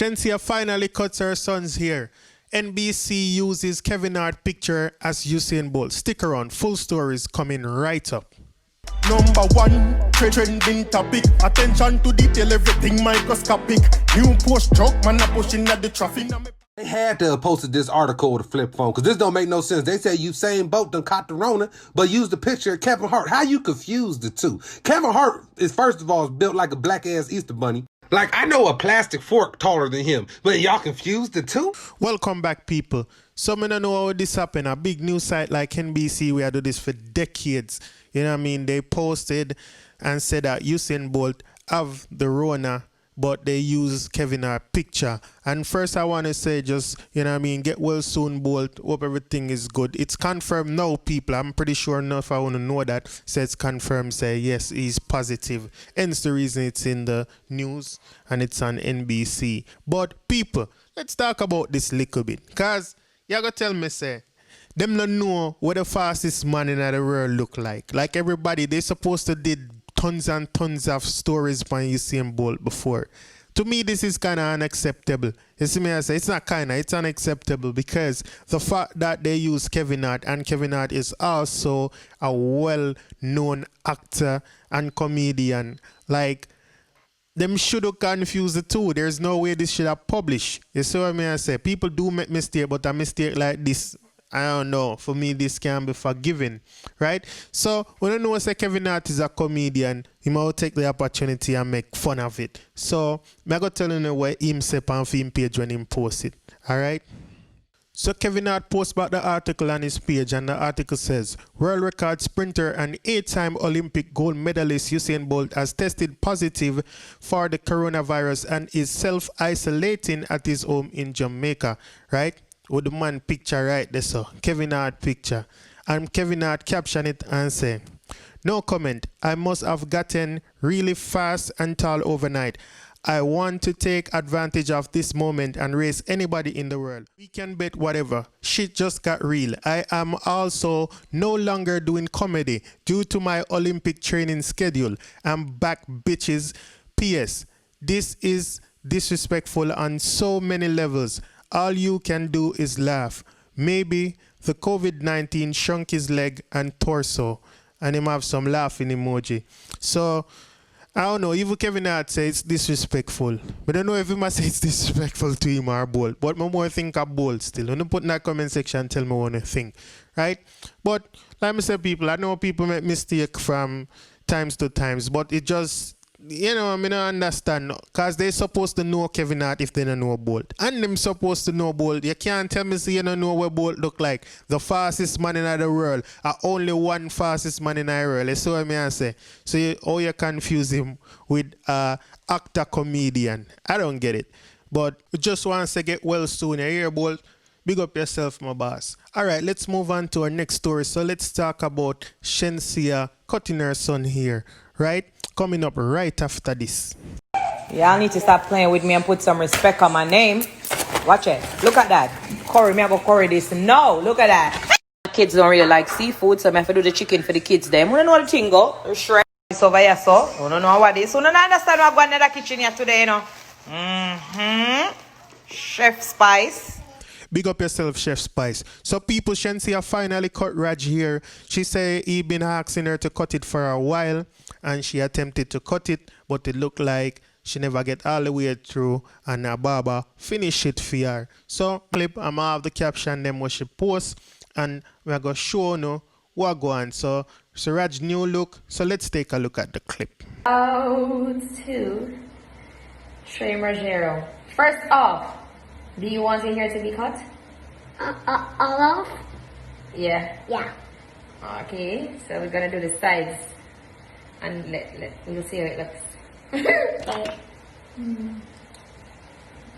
Shenseea finally cuts her son's hair. NBC uses Kevin Hart picture as Usain Bolt. Stick around, full stories coming right up. Number one, trending topic. Attention to detail, everything microscopic. New post truck, man, pushing at the traffic. They had to have posted this article with a flip phone, because this don't make no sense. They say Usain Bolt done caught the Rona, but used the picture of Kevin Hart. How you confuse the two? Kevin Hart is, first of all, is built like a black-ass Easter bunny. Like, I know a plastic fork taller than him, but y'all confused the two? Welcome back, people. Some don't know how this happened. A big news site like NBC, we had do this for decades. You know what I mean? They posted and said that Usain Bolt have the Rona, but they use Kevin Hart picture. And first I want to say just, you know what I mean, get well soon, Bolt. Hope everything is good. It's confirmed now, people. I'm pretty sure enough I want to know that. Says confirmed, say yes, he's positive. Hence the reason it's in the news and it's on NBC. But people, let's talk about this little bit. Because you gotta tell me, say, them don't know what the fastest man in the world look like. Like everybody, they supposed to did tons and tons of stories by Usain Bolt before. To me, this is kind of unacceptable. You see me, I say, it's not kind of, it's unacceptable because the fact that they use Kevin Hart, and Kevin Hart is also a well-known actor and comedian. Like, them should have confused the two. There's no way this should have published. You see what I say? People do make mistakes, but a mistake like this, I don't know. For me, this can be forgiven, right? So, when I know say Kevin Hart is a comedian, he might take the opportunity and make fun of it. So, I'm going to tell you what him say on his page when he post it, all right? So, Kevin Hart posts back the article on his page, and the article says, World record sprinter and 8-time Olympic gold medalist Usain Bolt has tested positive for the coronavirus and is self-isolating at his home in Jamaica, right? With the man picture right there, so Kevin Hart picture. And Kevin Hart caption it and say, no comment. I must have gotten really fast and tall overnight. I want to take advantage of this moment and race anybody in the world. We can bet whatever. Shit just got real. I am also no longer doing comedy due to my Olympic training schedule. I'm back, bitches. P.S. This is disrespectful on so many levels. All you can do is laugh. Maybe the COVID-19 shrunk his leg and torso. And him have some laughing emoji. So, I don't know. Even Kevin Hart says it's disrespectful. But I don't know if he must say it's disrespectful to him or Bolt. But I more think of Bolt still. When you put in that comment section and tell me what you think. Right? But, like I said, people, I know people make mistakes from times to times. But it just... You know, I mean, I understand. Because they're supposed to know Kevin Hart if they don't know Bolt. And them supposed to know Bolt. You can't tell me so you don't know what Bolt look like. The fastest man in the world. Only one fastest man in the world. You see what I mean? I say. So you confuse him with actor comedian. I don't get it. But just want to get well soon. You hear, Bolt? Big up yourself, my boss. All right, let's move on to our next story. So let's talk about Shenseea cutting her son here. Right? Coming up right after this. Y'all need to stop playing with me and put some respect on my name. Watch it. Look at that. Curry, me I go curry this. No, look at that. Kids don't really like seafood, so I have to do the chicken for the kids. Them. We don't know the thing go. Shred this over here, so. We don't know what this. We don't understand what going in the kitchen here today, you know. Chef Spice. Big up yourself, Chef Spice. So people, Shenseea finally cut Raj here. She say he been asking her to cut it for a while, and she attempted to cut it, but it looked like she never get all the way through, and her barber finish it for her. So clip, I'm gonna have the caption them what she post, and we're gonna show you what go on. So Raj new look. So let's take a look at the clip. To Trey Margero. First off, do you want your hair to be cut? All off? Yeah. Yeah. Okay, so we're gonna do the sides, and we'll see how it looks. Okay.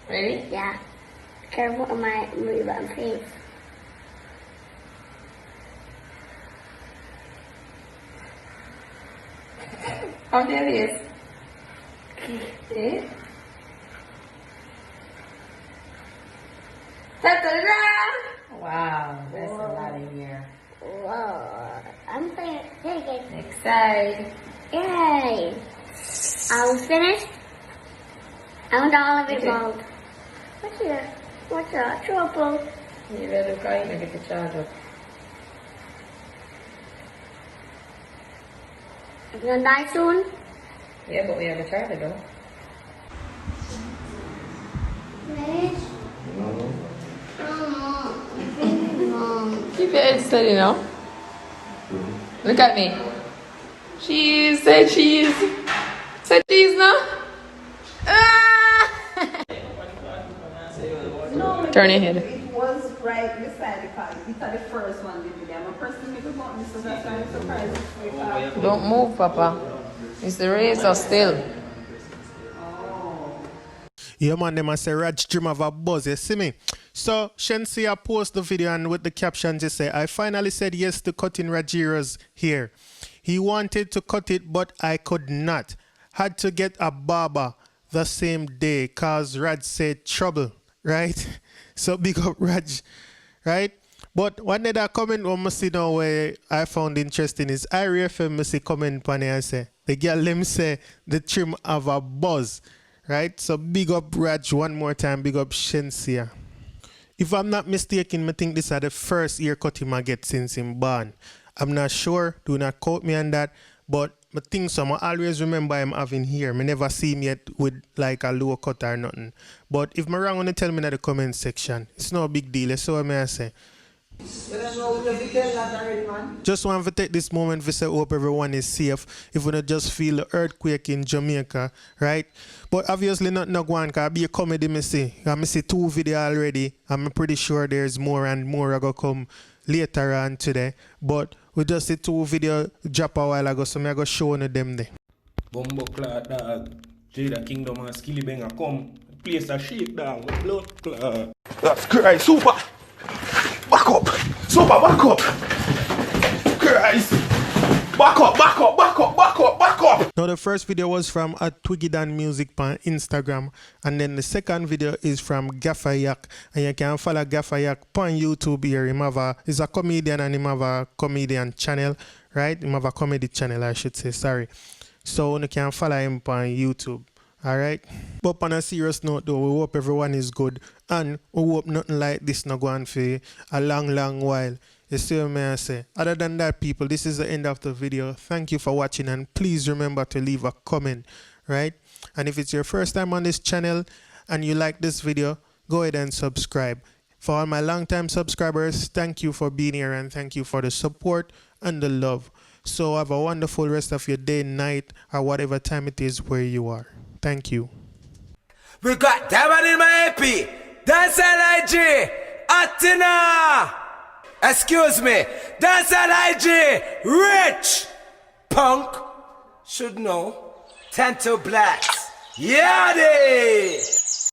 Ready? Yeah. Careful of my move on face. How do this? See? Wow, that's a lot in here. Whoa. I'm thinking. Next side. Yay. I was finished. I want all of it Okay. bald. What's here? What's that? Trouble. You better cry and get the charge up. You gonna die soon? Yeah, but we have a charger though. Finish? Keep your head steady now. Look at me. Cheese, say cheese. Say cheese now. Ah! Turn your head. It was right beside the car. It's the first one did I'm a person who bought me, so that's why I'm surprised. Don't move, Papa. It's the razor still. Yeah, man, them a say Raj dream of a buzz, you see me? So, Shenseea post the video and with the caption just say, I finally said yes to cutting Rajira's hair. He wanted to cut it, but I could not. Had to get a barber the same day, cause Raj said trouble, right? So, big up Raj, right? But one other comment I must see now where I found interesting is I FM see comment on it and say, the girl them say the trim have a buzz. Right? So big up Raj one more time, big up Shenseea. If I'm not mistaken, I think this is the first haircut him I get since him born. I'm not sure, do not quote me on that, but I think so. I always remember him having hair. I never see him yet with like a low cut or nothing. But if I'm wrong, tell me in the comment section. It's no big deal. That's what I say. Just want to take this moment to say hope everyone is safe. If we not just feel the earthquake in Jamaica, right? But obviously not one because be a comedy me see. I see 2 videos already. I'm pretty sure there's more and more are going to come later on today. But we just see 2 videos drop a while ago, so I'm going to show you them there. Bumbo clot dog, Jada Kingdom and Skilly Banger come. Place a shake down with blood clot. That's great, super. Back up. Super, back up. Christ. Back up, back up, back up, back up, back up. Now the first video was from Twiggy Dan Music on Instagram, and then the second video is from Gaffer Yak, and you can follow Gaffer Yak on YouTube here. He's a comedian and he have a comedian channel, right? He have a comedy channel, I should say, sorry. So you can follow him on YouTube. Alright? But on a serious note though, we hope everyone is good and we hope nothing like this not going for a long while. You see what I say? Other than that, people, this is the end of the video. Thank you for watching and please remember to leave a comment, right? And if it's your first time on this channel and you like this video, go ahead and subscribe. For all my long-time subscribers, thank you for being here and thank you for the support and the love. So have a wonderful rest of your day, night, or whatever time it is where you are. Thank you. We got Diamond in my AP. Dancehall IG. Atina. Excuse me. Dancehall IG. Rich. Punk. Should know. Tento Blacks. Yadi.